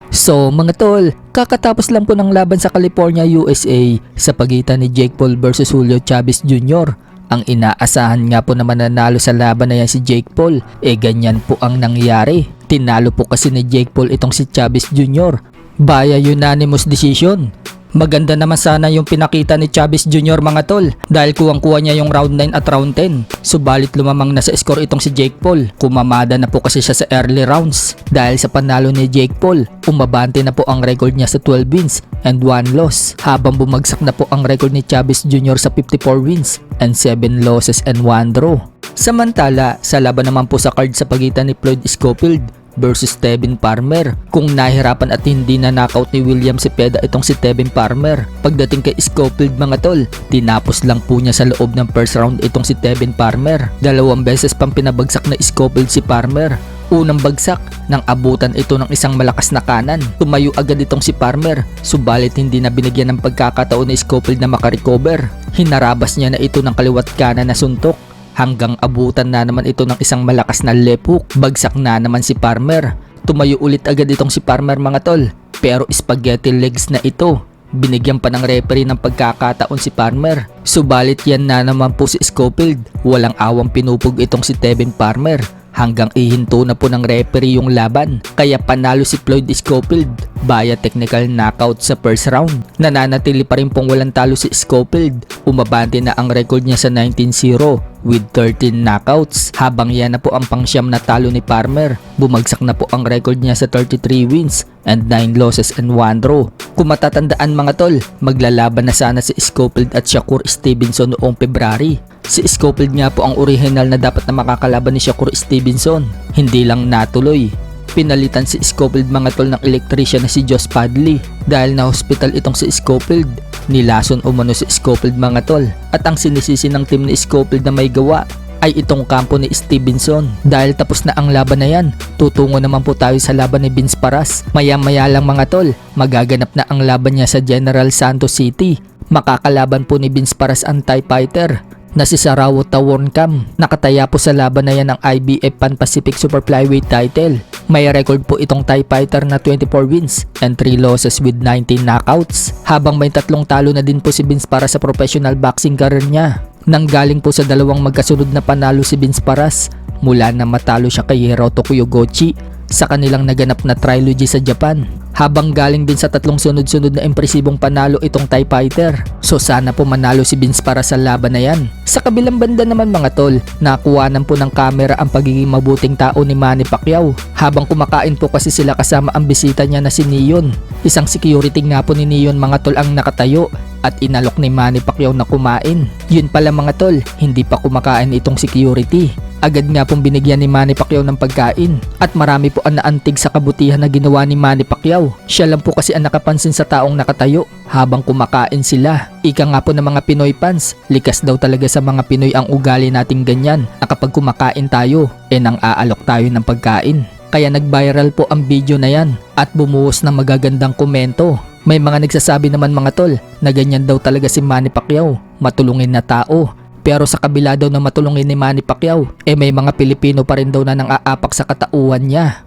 So mga tol, kakatapos lang po ng laban sa California, USA sa pagitan ni Jake Paul versus Julio Chavez Jr. Ang inaasahan nga po na mananalo sa laban na yan si Jake Paul, ganyan po ang nangyari. Tinalo po kasi ni Jake Paul itong si Chavez Jr. via unanimous decision. Maganda naman sana yung pinakita ni Chavez Jr. mga tol dahil kuwang-kuha niya yung round 9 at round 10. Subalit lumamang na sa score itong si Jake Paul. Kumamada na po kasi siya sa early rounds. Dahil sa panalo ni Jake Paul, umabante na po ang record niya sa 12 wins and 1 loss. Habang bumagsak na po ang record ni Chavez Jr. sa 54 wins and 7 losses and 1 draw. Samantala, sa laban naman po sa card sa pagitan ni Floyd Schofield versus Tevin Farmer, kung nahirapan at hindi na knockout ni William Cepeda itong si Tevin Farmer. Pagdating kay Schofield mga tol, tinapos lang po niya sa loob ng first round itong si Tevin Farmer. 2 beses pang pinabagsak na Schofield si Farmer. Unang bagsak, nang abutan ito ng isang malakas na kanan. Tumayo agad itong si Farmer, subalit hindi na binigyan ng pagkakataon ni Schofield na makarecover. Hinarabas niya na ito ng kaliwat kanan na suntok. Hanggang abutan na naman ito ng isang malakas na left hook. Bagsak na naman si Farmer. Tumayo ulit agad itong si Farmer mga tol. Pero spaghetti legs na ito. Binigyan pa ng referee ng pagkakataon si Farmer. Subalit yan na naman po si Schofield. Walang awang pinupog itong si Tevin Farmer. Hanggang ihinto na po ng referee yung laban. Kaya panalo si Floyd Schofield via technical knockout sa first round. Nananatili pa rin pong walang talo si Schofield. Umabante na ang record niya sa 19-0 with 13 knockouts. Habang yan na po ang pangsyam na talo ni Farmer, bumagsak na po ang record niya sa 33 wins and 9 losses and 1 draw. Kung matatandaan mga tol, maglalaban na sana si Schofield at Shakur Stevenson noong February. Si Schofield nga po ang original na dapat na makakalaban ni Shakur Stevenson. Hindi lang natuloy. Pinalitan si Schofield mga tol ng electrician na si Josh Padley. Dahil na hospital itong si Schofield, nilason umano si Schofield mga tol. At ang sinisisi ng team ni Schofield na may gawa ay itong kampo ni Stevenson. Dahil tapos na ang laban na yan, tutungo naman po tayo sa laban ni Vince Paras. Maya-maya lang mga tol, magaganap na ang laban niya sa General Santos City. Makakalaban po ni Vince Paras ang Thai fighter na si Sarawo Tawornkam. Nakataya po sa laban na yan ng IBF Pan Pacific Super Flyweight title. May record po itong Thai fighter na 24 wins and 3 losses with 19 knockouts. Habang may 3 talo na din po si Vince Paras sa professional boxing career niya. Nanggaling po sa 2 magkasunod na panalo si Vince Paras mula na matalo siya kay Hiroto Kuyogochi sa kanilang naganap na trilogy sa Japan. Habang galing din sa 3 sunod-sunod na impresibong panalo itong Thai fighter. So sana po manalo si Vince para sa laban na yan. Sa kabilang banda naman mga tol, nakuhanan po ng camera ang pagiging mabuting tao ni Manny Pacquiao. Habang kumakain po kasi sila kasama ang bisita niya na si Neon. Isang security nga po ni Neon mga tol ang nakatayo at inalok ni Manny Pacquiao na kumain. Yun pala mga tol, hindi pa kumakain itong security. Agad nga pong binigyan ni Manny Pacquiao ng pagkain at marami po ang naantig sa kabutihan na ginawa ni Manny Pacquiao. Siya lang po kasi ang nakapansin sa taong nakatayo habang kumakain sila. Ika nga po ng mga Pinoy fans, likas daw talaga sa mga Pinoy ang ugali nating ganyan na kapag kumakain tayo, nang aalok tayo ng pagkain. Kaya nag-viral po ang video na yan at bumuhos ng magagandang komento. May mga nagsasabi naman mga tol na ganyan daw talaga si Manny Pacquiao, matulungin na tao. Pero sa kabila daw na matulungin ni Manny Pacquiao, may mga Pilipino pa rin daw na nang-aapak sa katauhan niya.